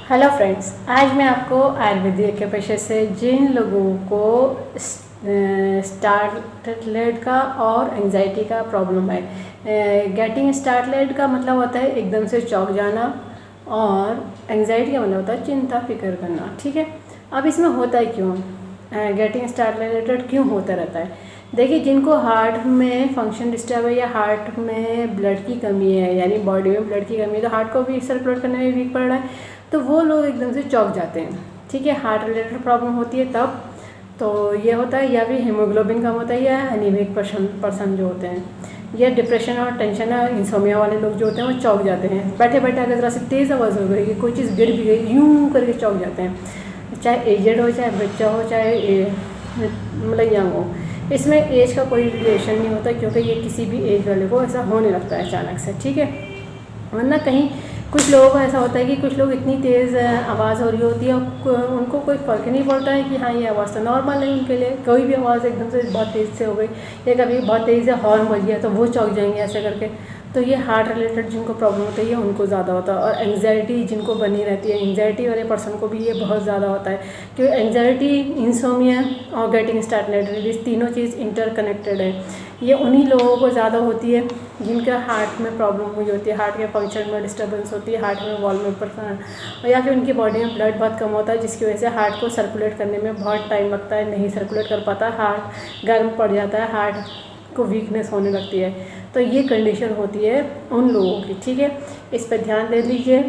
Hello friends, आज मैं आपको आयुर्वेदिक के पेशे से जिन लोगों को स्टार्टलेट का और एंजाइटी का प्रॉब्लम है। गेटिंग स्टार्टलेट का मतलब होता है एकदम से चौंक जाना, और एंजाइटी का मतलब होता है चिंता फिक्र करना। ठीक है, अब इसमें होता है क्यों, गेटिंग स्टार्टलेटेड क्यों होता रहता है। देखिए, जिनको हार्ट में फंक्शन डिस्टर्ब है या हार्ट में ब्लड की कमी है, यानी बॉडी में ब्लड की कमी है, तो हार्ट को भी सर्कुलेट करने में वीक पड़ रहा है, तो वो लोग एकदम से चौंक जाते हैं। ठीक है, हार्ट रिलेटेड प्रॉब्लम होती है तब तो ये होता है, या फिर हीमोग्लोबिन कम होता है, या एनीमिक पर्सन जो होते हैं, या डिप्रेशन और टेंशन और इंसोमिया वाले लोग जो होते हैं वो चौंक जाते हैं। बैठे बैठे अगर ज़रा सी तेज़ आवाज़ हो गई, कोई चीज़ गिर भी गई, यूँ करके चौंक जाते हैं। चाहे एजेड हो, चाहे बच्चा हो, चाहे मतलब यंग हो, इसमें एज का कोई रिलेशन नहीं होता, क्योंकि ये किसी भी एज वाले को ऐसा होने लगता है अचानक से। ठीक है, वरना कहीं कुछ लोगों को ऐसा होता है कि कुछ लोग इतनी तेज़ आवाज़ हो रही होती है और उनको कोई फ़र्क ही नहीं पड़ता है कि हाँ ये आवाज़ तो नॉर्मल है उनके लिए। कोई भी आवाज़ एकदम से बहुत तेज़ से हो गई या कभी बहुत तेज़ से हॉर्न बज गया तो वो चौंक जाएंगे ऐसे करके। तो ये हार्ट रिलेटेड जिनको प्रॉब्लम होती है ये उनको ज़्यादा होता है। और एंग्जाइटी जिनको बनी रहती है, एंग्जाइटी वाले पर्सन को भी ये बहुत ज़्यादा होता है, क्योंकि एंग्जाइटी, इंसोमिया और गेटिंग स्टार्टलेटेड, इस तीनों चीज़ इंटरकनेक्टेड है। ये उन्हीं लोगों को ज़्यादा होती है जिनका हार्ट में प्रॉब्लम हुई होती है, हार्ट के फंक्शन में डिस्टर्बेंस होती है, हार्ट में वॉल में और या फिर उनकी बॉडी में ब्लड बहुत कम होता है, जिसकी वजह से हार्ट को सर्कुलेट करने में बहुत टाइम लगता है, नहीं सर्कुलेट कर पाता, हार्ट गर्म पड़ जाता है, हार्ट को वीकनेस होने लगती है। तो ये कंडीशन होती है उन लोगों की। ठीक है, इस पर ध्यान दे लीजिए।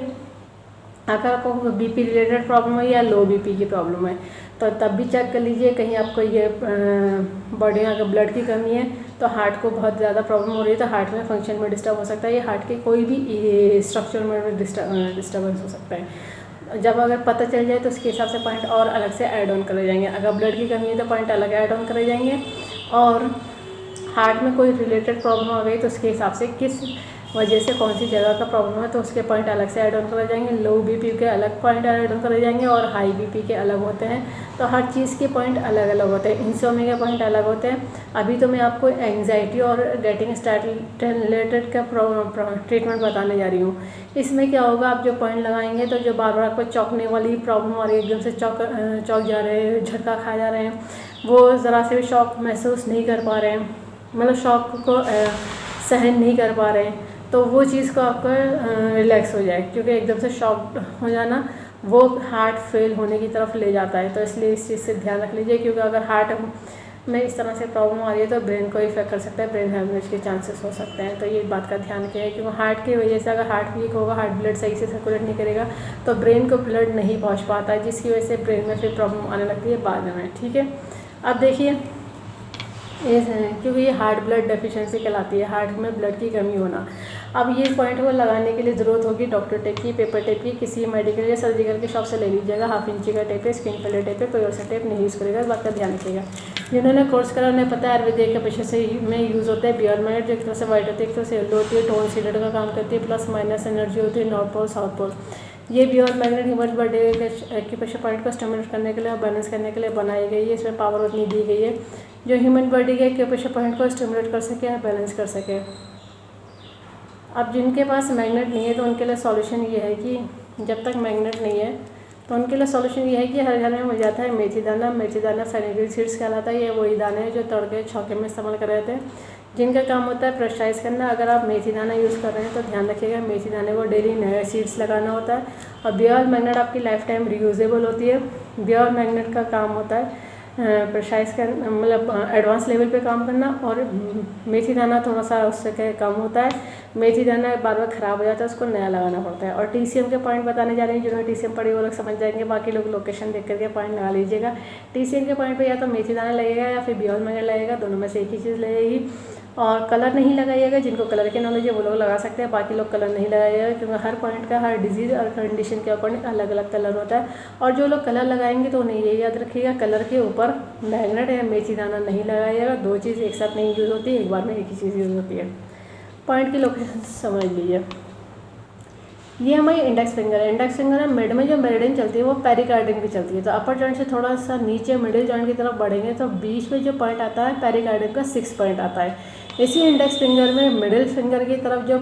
अगर आपको बीपी रिलेटेड प्रॉब्लम है या लो बीपी की प्रॉब्लम है तो तब भी चेक कर लीजिए, कहीं आपको ये बॉडी में अगर ब्लड की कमी है तो हार्ट को बहुत ज़्यादा प्रॉब्लम हो रही है, तो हार्ट में फंक्शन में डिस्टर्ब हो सकता है, या हार्ट के कोई भी स्ट्रक्चर में डिस्टर्बेंस हो सकता है। जब अगर पता चल जाए तो उसके हिसाब से पॉइंट और अलग से ऐड ऑन करे जाएंगे। अगर ब्लड की कमी है तो पॉइंट अलग ऐड ऑन करे जाएंगे, और हार्ट में कोई रिलेटेड प्रॉब्लम आ गई तो उसके हिसाब से किस वजह से कौन सी जगह का प्रॉब्लम है तो उसके पॉइंट अलग से ऐड ऑन करे जाएंगे। लो बीपी के अलग पॉइंट ऐड ऑन करे जाएंगे और हाई बीपी के अलग होते हैं। तो हर चीज़ के पॉइंट अलग अलग होते हैं, इंसोमिया के पॉइंट अलग होते हैं। अभी तो मैं आपको एंग्जाइटी और गेटिंग स्टार्टलेट रिलेटेड का ट्रीटमेंट बताने जा रही हूँ। इसमें क्या होगा, आप जो पॉइंट लगाएंगे तो जो बार बार आपको चौंकने वाली प्रॉब्लम आ रही है, एकदम से चौंक जा रहे हैं, झटका खा जा रहे हैं, वो ज़रा से भी शॉक महसूस नहीं कर पा रहे हैं, मतलब शॉक को सहन नहीं कर पा रहे हैं, तो वो चीज़ को आपका रिलैक्स हो जाए, क्योंकि एकदम से शॉक हो जाना वो हार्ट फेल होने की तरफ ले जाता है। तो इसलिए इस चीज़ से ध्यान रख लीजिए, क्योंकि अगर हार्ट में इस तरह से प्रॉब्लम आ रही है तो ब्रेन को इफेक्ट कर सकता है, ब्रेन हेमरेज के चांसेस हो सकते हैं। तो ये बात का ध्यान रखिए, क्योंकि हार्ट की वजह से अगर हार्ट वीक होगा, हार्ट ब्लड सही से सर्कुलेट नहीं करेगा तो ब्रेन को ब्लड नहीं पहुँच पाता है, जिसकी वजह से ब्रेन में फिर प्रॉब्लम आने लगती है बाद में। ठीक है, अब देखिए, क्योंकि ये हार्ट ब्लड डेफिशिएंसी कहलाती है, हार्ट में ब्लड की कमी होना। अब ये पॉइंट को लगाने के लिए ज़रूरत होगी डॉक्टर टेप की, पेपर टेप की, किसी मेडिकल या सर्जिकल की शॉप से ले लीजिएगा। 1/2 इंची का टेप है, स्किन वाले टेप है, कोई और सा टेप नहीं यूज़ करेगा, इस बात का ध्यान रखिएगा। जिन्होंने कोर्स करा उन्हें पता है आयुर्वेदिक के पेशे से में यूज़ होता है बियर मैग्नेट, जो एक तरह से वाइट होती है, एक तरह से येलो होती है, टोन सीडेड का काम करती है, प्लस माइनस एनर्जी होती है, नॉर्थ पोल साउथ पोल। ये बियर मैग्नेट ह्यूमन बॉडी के एक्यूप्रेशर पॉइंट को स्टिमुलेट करने के लिए और बैलेंस करने के लिए बनाई गई है। इसमें पावर उतनी दी गई है जो ह्यूमन बॉडी के एक्यूप्रेशर पॉइंट को स्टिमुलेट कर सके और बैलेंस कर सके। अब जिनके पास मैग्नेट नहीं है तो उनके लिए सॉल्यूशन ये है कि जब तक मैग्नेट नहीं है तो उनके लिए सॉल्यूशन ये है कि हर घर में मिल जाता है मेथी दाना। मेथी दाना फेनुग्रीक सीड्स कहलाता है। ये वही दाने हैं जो तड़के छौके में इस्तेमाल कर रहे थे, जिनका काम होता है प्रेशराइज करना। अगर आप मेथी दाना यूज़ कर रहे हैं तो ध्यान रखिएगा, मेथी दाने को डेली नए सीड्स लगाना होता है। और बियर मैग्नेट आपकी लाइफ टाइम रीयूजेबल होती है। बियर मैग्नेट का काम होता है प्रेशराइज कर, मतलब एडवांस लेवल पे काम करना, और मेथी दाना थोड़ा सा उससे कम होता है। मेथी दाना बार बार ख़राब हो जाता है, उसको नया लगाना पड़ता है। और टीसीएम के पॉइंट बताने जा रहे हैं, जिन्होंने टीसीएम पढ़ी वो लोग समझ जाएंगे, बाकी लोग लोकेशन देख करके पॉइंट लगा लीजिएगा। टीसीएम के पॉइंट पे या तो मेथी दाना लगेगा या फिर बियर मैग्नेट लगेगा, दोनों में से एक ही चीज़ लगेगी। और कलर नहीं लगाइएगा, जिनको कलर की नॉलेज है वो लोग लगा सकते हैं, बाकी लोग कलर नहीं लगाइएगा, क्योंकि हर पॉइंट का, हर डिजीज़ और कंडीशन के अकॉर्डिंग अलग अलग कलर होता है। और जो लोग कलर लगाएंगे तो उन्हें ये याद रखिएगा, कलर के ऊपर मैग्नेट या मेथी दाना नहीं लगाइएगा। दो चीज़ एक साथ नहीं यूज़ होती है, एक बार में एक ही चीज़ यूज़ होती है। पॉइंट की लोकेशन समझ लीजिए। ये हमारी इंडेक्स फिंगर है। इंडेक्स फिंगर है, मिड में जो मेरिडियन चलती है वो पेरिकार्डियम की चलती है। तो अपर जॉइंट से थोड़ा सा नीचे मिडिल जॉइंट की तरफ बढ़ेंगे तो बीच में जो पॉइंट आता है पेरिकार्डियम का 6 पॉइंट आता है। इसी इंडेक्स फिंगर में मिडिल फिंगर की तरफ जो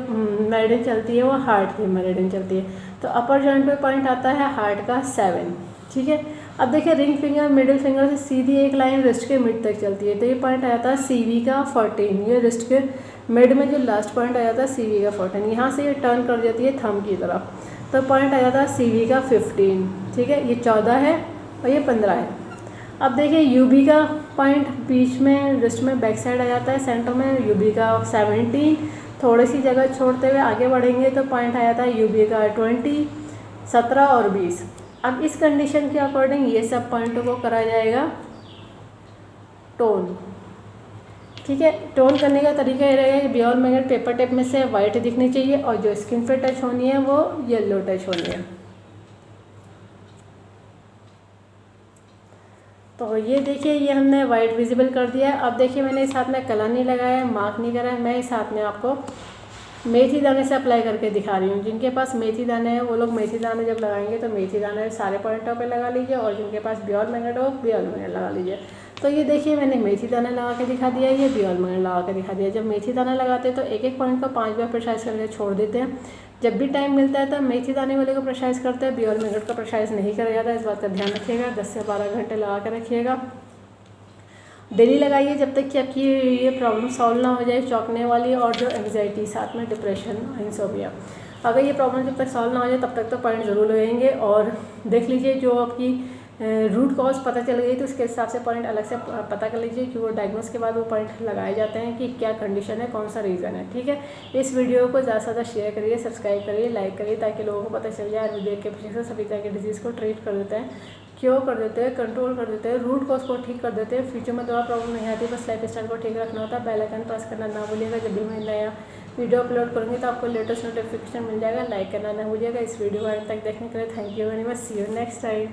मेरिडियन चलती है वो हार्ट की मेरिडियन चलती है। तो अपर जॉइंट पे पॉइंट आता है हार्ट का 7, ठीक है। अब देखिए रिंग फिंगर मिडिल फिंगर से सीधी एक लाइन रिस्ट के मिड तक चलती है, तो ये पॉइंट आ जाता है CV का 14। ये रिस्ट के मिड में जो लास्ट पॉइंट आ जाता है CV का 14, यहाँ से ये टर्न कर जाती है थंब की तरफ, तो पॉइंट आ जाता है CV का 15, ठीक है। ये 14 है और ये 15 है। अब देखिए UB का पॉइंट बीच में रिस्ट में बैक साइड आ जाता है, सेंटर में UB का 17। थोड़ी सी जगह छोड़ते हुए आगे बढ़ेंगे तो पॉइंट आ जाता है UB का 20, 17 और 20। अब इस कंडीशन के अकॉर्डिंग ये सब पॉइंटों को करा जाएगा टोन, ठीक है। टोन करने का तरीका ये रहेगा कि बियॉल मैग्नेट पेपर टेप में से वाइट दिखनी चाहिए और जो स्किन पे टच होनी है वो येलो टच होनी है। तो ये देखिए ये हमने वाइट विजिबल कर दिया है। अब देखिए मैंने इस हाथ में कलर नहीं लगाया है, मार्क नहीं करा है, मैं इस हाथ में आपको मेथी दाने से अप्लाई करके दिखा रही हूँ। जिनके पास मेथी दाने हैं वो लोग मेथी दाने जब लगाएंगे तो मेथी दाने सारे पॉइंटों पे लगा लीजिए, और जिनके पास बियॉल मैग्नेट हो बियॉल मैग्नेट लगा लीजिए। तो ये देखिए मैंने मेथी दाना लगा के दिखा दिया, ये बियॉल मैग्नेट लगा के दिखा दिया। जब मेथी दाना लगाते हैं तो एक एक पॉइंट को 5 बार प्रेसाइज करके छोड़ देते हैं। जब भी टाइम मिलता है तो मेथी दाने वाले को प्रेसाइज करते हैं, बियॉल मैग्नेट का प्रेसाइज नहीं करा जाता। इस बात का ध्यान रखिएगा। 10 से 12 घंटे लगा के रखिएगा, डेली लगाइए जब तक कि आपकी ये प्रॉब्लम सॉल्व ना हो जाए, चौंकने वाली और जो एंग्जाइटी साथ में डिप्रेशन इंसोम्निया। अगर ये प्रॉब्लम जब तक सॉल्व ना हो जाए तब तक तो पॉइंट ज़रूर लगेंगे। और देख लीजिए जो आपकी रूट कॉज पता चल गई तो उसके हिसाब से पॉइंट अलग से पता कर लीजिए कि वो डायग्नोस के बाद वो पॉइंट लगाए जाते हैं कि क्या कंडीशन है, कौन सा रीज़न है, ठीक है। इस वीडियो को ज़्यादा से ज़्यादा शेयर करिए, सब्सक्राइब करिए, लाइक करिए, ताकि लोगों को पता चल जाए आयुर्वेद के पीछे से सभी तरह के डिजीज़ को ट्रीट कर देते हैं, क्योर कर देते हैं, कंट्रोल कर देते हैं, रूट कॉज को ठीक कर देते हैं। फ्यूचर में दवा प्रॉब्लम नहीं आती, बस लाइफ स्टाइल को ठीक रखना होता है। बेल आइकन प्रेस करना ना भूलिएगा। जब भी मैं नया वीडियो अपलोड करूँगी तो आपको लेटेस्ट नोटिफिकेशन मिल जाएगा। लाइक करना ना भूलिएगा। इस वीडियो को अंत तक देखने के लिए thank you very much. See you next time.